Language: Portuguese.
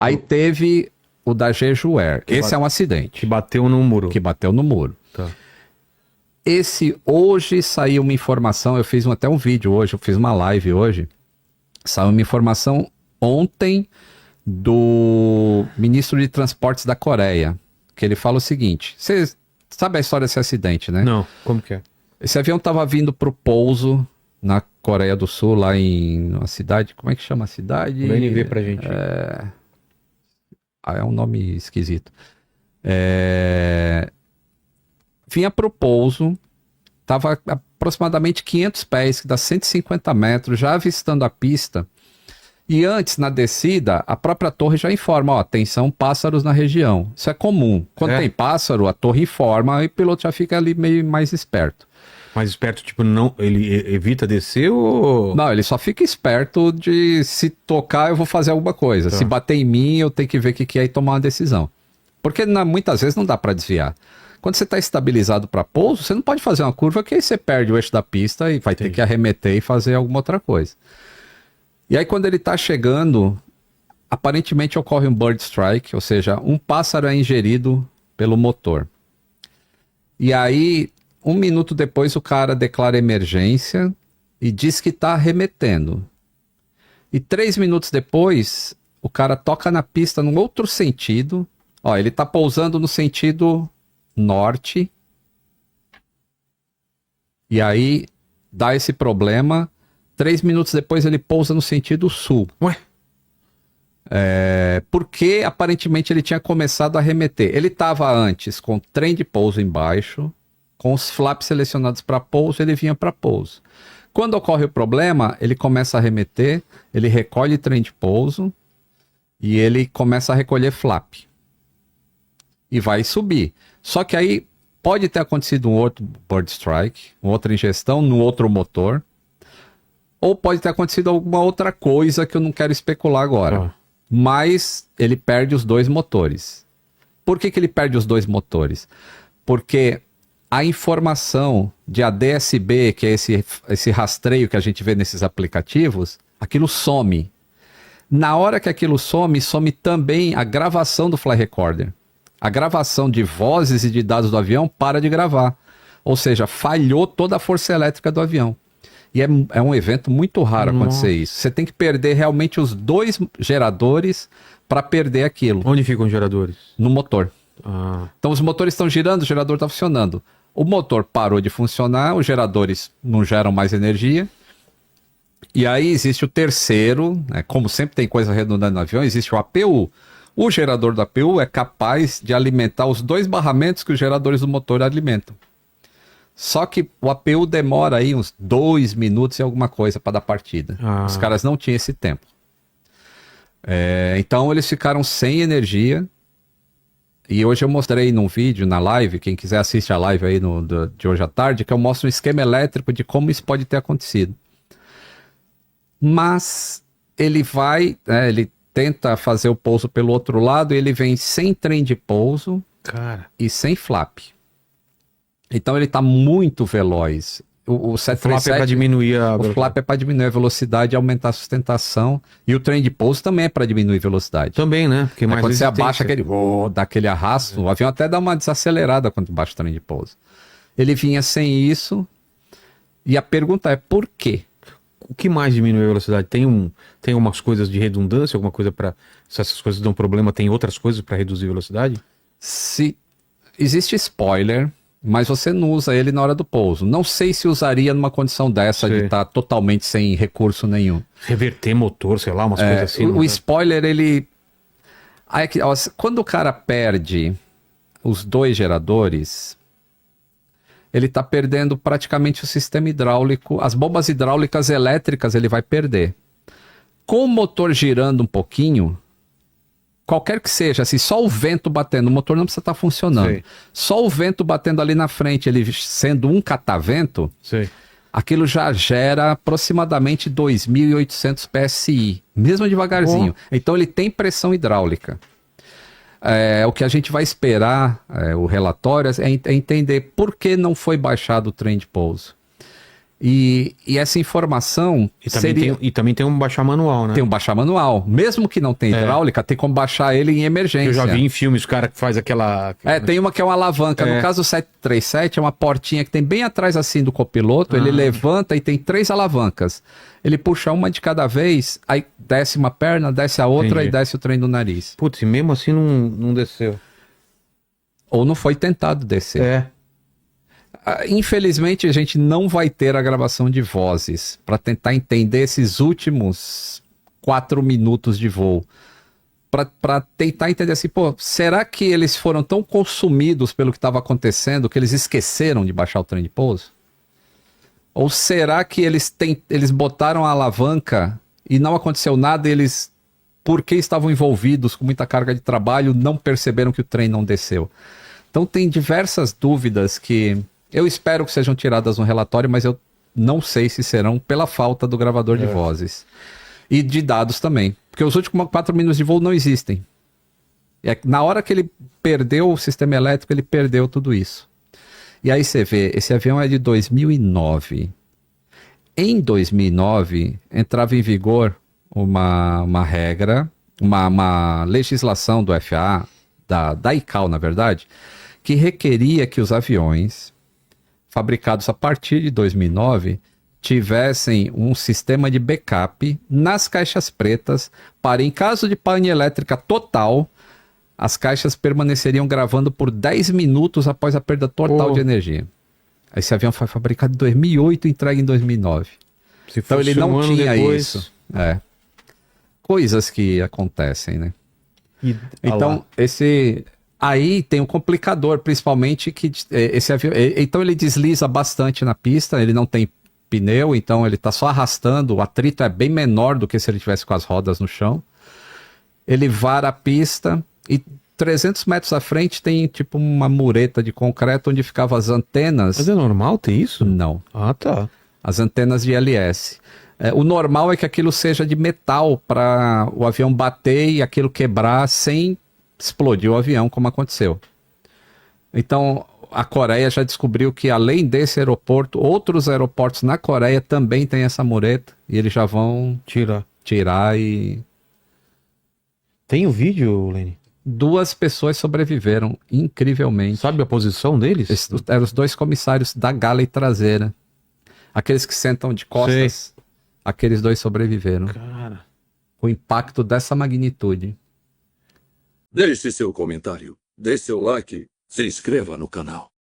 Aí teve o da Jejuer. Esse é um acidente. Que bateu no muro. Que bateu no muro. Tá. Esse, hoje saiu uma informação, eu fiz até um vídeo hoje, eu fiz uma live hoje, saiu uma informação ontem do ministro de Transportes da Coreia, que ele fala o seguinte, você sabe a história desse acidente, né? Não, como que é? Esse avião estava vindo para o pouso na Coreia do Sul, lá em uma cidade, como é que chama a cidade? O NV pra gente. É um nome esquisito. Vinha pro pouso, estava aproximadamente 500 pés, que dá 150 metros, já avistando a pista. E antes, na descida, a própria torre já informa, ó, atenção, pássaros na região. Isso é comum. Quando tem pássaro, a torre informa e o piloto já fica ali meio mais esperto. Mais esperto, tipo, não, ele evita descer ou... Não, ele só fica esperto de se tocar, eu vou fazer alguma coisa. Tá. Se bater em mim, eu tenho que ver o que é e tomar uma decisão. Porque muitas vezes não dá para desviar. Quando você está estabilizado para pouso, você não pode fazer uma curva que aí você perde o eixo da pista e vai ter que arremeter e fazer alguma outra coisa. E aí quando ele está chegando, aparentemente ocorre um bird strike, ou seja, um pássaro é ingerido pelo motor. E aí, 1 minuto depois, o cara declara emergência e diz que está arremetendo. E 3 minutos depois, o cara toca na pista num outro sentido. Ó, ele está pousando no sentido norte. E aí, dá esse problema. 3 minutos depois, ele pousa no sentido sul. Ué? Porque aparentemente ele tinha começado a arremeter. Ele estava antes com o trem de pouso embaixo, com os flaps selecionados para pouso, ele vinha para pouso. Quando ocorre o problema, ele começa a arremeter, ele recolhe trem de pouso e ele começa a recolher flap. E vai subir. Só que aí pode ter acontecido um outro bird strike, uma outra ingestão no outro motor, ou pode ter acontecido alguma outra coisa que eu não quero especular agora. Mas ele perde os 2 motores. Por que ele perde os 2 motores? Porque a informação de ADS-B, que é esse rastreio que a gente vê nesses aplicativos, aquilo some. Na hora que aquilo some, some também a gravação do Fly Recorder. A gravação de vozes e de dados do avião para de gravar. Ou seja, falhou toda a força elétrica do avião. E é um evento muito raro acontecer isso. Você tem que perder realmente os 2 geradores para perder aquilo. Onde ficam os geradores? No motor. Ah. Então os motores estão girando, o gerador está funcionando. O motor parou de funcionar, os geradores não geram mais energia. E aí existe o terceiro, né, como sempre tem coisa redundante no avião, existe o APU. O gerador do APU é capaz de alimentar os 2 barramentos que os geradores do motor alimentam. Só que o APU demora aí uns 2 minutos e alguma coisa para dar partida. Os caras não tinham esse tempo. Então eles ficaram sem energia. E hoje eu mostrei num vídeo, na live, quem quiser assiste a live aí de hoje à tarde, que eu mostro um esquema elétrico de como isso pode ter acontecido. Mas ele ele tenta fazer o pouso pelo outro lado e ele vem sem trem de pouso e sem flap. Então ele está muito veloz. O 737, flap é para diminuir a velocidade. O flap é para diminuir a velocidade e aumentar a sustentação. E o trem de pouso também é para diminuir a velocidade. Também, né? Porque mais quando você abaixa aquele, dá aquele arrasto, o avião até dá uma desacelerada quando baixa o trem de pouso. Ele vinha sem isso. E a pergunta é por quê? O que mais diminui a velocidade? Tem umas coisas de redundância, alguma coisa para... Se essas coisas dão problema, tem outras coisas para reduzir a velocidade? Existe spoiler, mas você não usa ele na hora do pouso. Não sei se usaria numa condição dessa de estar totalmente sem recurso nenhum. Reverter motor, sei lá, umas coisas assim. O spoiler, ele... Quando o cara perde os 2 geradores, ele está perdendo praticamente o sistema hidráulico. As bombas hidráulicas elétricas ele vai perder. Com o motor girando um pouquinho, qualquer que seja, assim, só o vento batendo, o motor não precisa estar funcionando. Sei. Só o vento batendo ali na frente, ele sendo um catavento, aquilo já gera aproximadamente 2.800 PSI, mesmo devagarzinho. Então ele tem pressão hidráulica. O que a gente vai esperar, o relatório, é entender por que não foi baixado o trem de pouso. E essa informação E também tem um baixar manual, né? tem um baixar manual. Mesmo que não tenha hidráulica, tem como baixar ele em emergência. Eu já vi em filmes o cara que faz aquela... Tem uma que é uma alavanca. No caso do 737, é uma portinha que tem bem atrás assim do copiloto. Ele levanta e tem 3 alavancas. Ele puxa uma de cada vez, aí desce uma perna, desce a outra e desce o trem do nariz. Putz, e mesmo assim não desceu. Ou não foi tentado descer. Infelizmente, a gente não vai ter a gravação de vozes para tentar entender esses últimos 4 minutos de voo. Para tentar entender assim, pô, será que eles foram tão consumidos pelo que estava acontecendo que eles esqueceram de baixar o trem de pouso? Ou será que eles botaram a alavanca e não aconteceu nada e eles, porque estavam envolvidos com muita carga de trabalho, não perceberam que o trem não desceu? Então tem diversas dúvidas que eu espero que sejam tiradas no relatório, mas eu não sei se serão pela falta do gravador de vozes. E de dados também. Porque os últimos 4 minutos de voo não existem. Na hora que ele perdeu o sistema elétrico, ele perdeu tudo isso. E aí você vê, esse avião é de 2009. Em 2009, entrava em vigor uma regra, uma legislação do FAA, da ICAO, na verdade, que requeria que os aviões fabricados a partir de 2009 tivessem um sistema de backup nas caixas pretas para, em caso de pane elétrica total, as caixas permaneceriam gravando por 10 minutos após a perda total de energia. Esse avião foi fabricado em 2008 e entregue em 2009. Então ele não tinha isso. Coisas que acontecem, né? Então, aí tem um complicador, principalmente que esse avião... Então ele desliza bastante na pista, ele não tem pneu, então ele está só arrastando, o atrito é bem menor do que se ele tivesse com as rodas no chão. Ele vara a pista e 300 metros à frente tem tipo uma mureta de concreto onde ficavam as antenas. Mas é normal ter isso? Não. Ah, tá. As antenas de ILS. O normal é que aquilo seja de metal para o avião bater e aquilo quebrar sem explodir o avião, como aconteceu. Então, a Coreia já descobriu que, além desse aeroporto, outros aeroportos na Coreia também têm essa mureta e eles já vão tirar e... Tem o vídeo, Leni? 2 pessoas sobreviveram, incrivelmente. Sabe a posição deles? Eram os 2 comissários da galley traseira. Aqueles que sentam de costas. Sei. Aqueles 2 sobreviveram. Cara. O impacto dessa magnitude. Deixe seu comentário, dê seu like, se inscreva no canal.